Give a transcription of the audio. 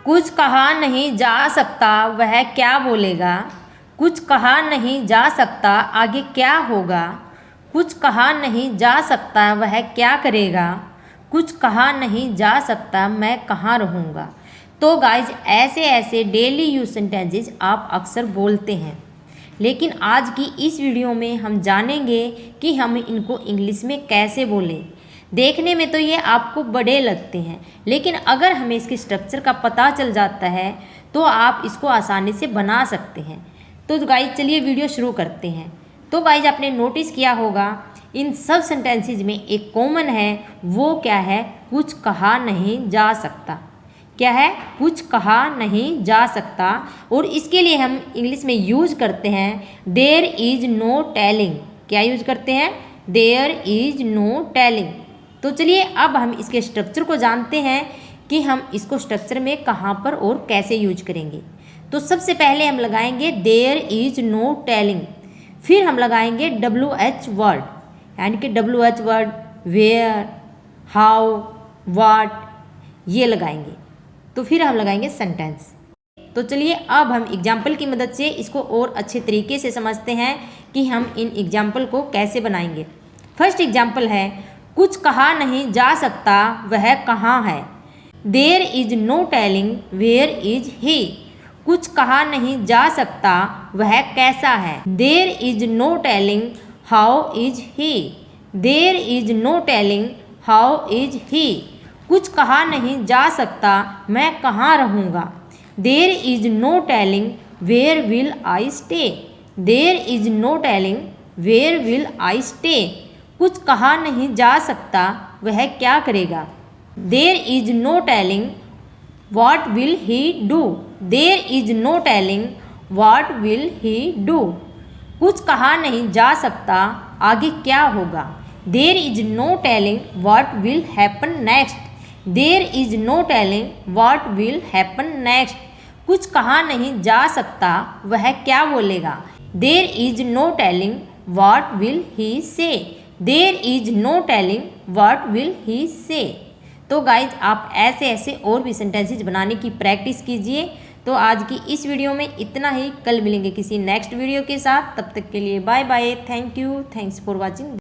कुछ कहा नहीं जा सकता वह क्या बोलेगा, कुछ कहा नहीं जा सकता आगे क्या होगा, कुछ कहा नहीं जा सकता वह क्या करेगा, कुछ कहा नहीं जा सकता मैं कहाँ रहूँगा। तो गाइज ऐसे ऐसे डेली यूज सेंटेंसेस आप अक्सर बोलते हैं, लेकिन आज की इस वीडियो में हम जानेंगे कि हम इनको इंग्लिश में कैसे बोलें। देखने में तो ये आपको बड़े लगते हैं, लेकिन अगर हमें इसके स्ट्रक्चर का पता चल जाता है तो आप इसको आसानी से बना सकते हैं। तो गाइज चलिए वीडियो शुरू करते हैं। तो गाइज आपने नोटिस किया होगा इन सब सेंटेंसेस में एक कॉमन है, वो क्या है, कुछ कहा नहीं जा सकता। क्या है, कुछ कहा नहीं जा सकता। और इसके लिए हम इंग्लिश में यूज करते हैं देयर इज नो टेलिंग। क्या यूज करते हैं, देयर इज नो टेलिंग। तो चलिए अब हम इसके स्ट्रक्चर को जानते हैं कि हम इसको स्ट्रक्चर में कहाँ पर और कैसे यूज करेंगे। तो सबसे पहले हम लगाएंगे देयर इज नो टेलिंग, फिर हम लगाएंगे WH वर्ड, यानी कि WH word where, how, what, ये लगाएंगे। तो फिर हम लगाएंगे सेंटेंस। तो चलिए अब हम एग्जाम्पल की मदद से इसको और अच्छे तरीके से समझते हैं कि हम इन एग्जाम्पल को कैसे बनाएंगे। फर्स्ट एग्जाम्पल है, कुछ कहा नहीं जा सकता वह कहाँ है। There is no telling where is he. कुछ कहा नहीं जा सकता वह कैसा है। There is no telling how is he. There is no telling how is he. कुछ कहा नहीं जा सकता मैं कहाँ रहूँगा। There is no telling where will I stay. There is no telling where will I stay. कुछ कहा नहीं जा सकता वह क्या करेगा। There is no telling what will he do. There is no telling what will he do. कुछ कहा नहीं जा सकता आगे क्या होगा। There is no telling what will happen next. There is no telling what will happen next. कुछ कहा नहीं जा सकता वह क्या बोलेगा। There is no telling what will he say. There is no telling what will he say. तो guys आप ऐसे ऐसे और भी सेंटेंसेस बनाने की प्रैक्टिस कीजिए। तो आज की इस वीडियो में इतना ही, कल मिलेंगे किसी नेक्स्ट वीडियो के साथ। तब तक के लिए bye bye, thank you, thanks for watching.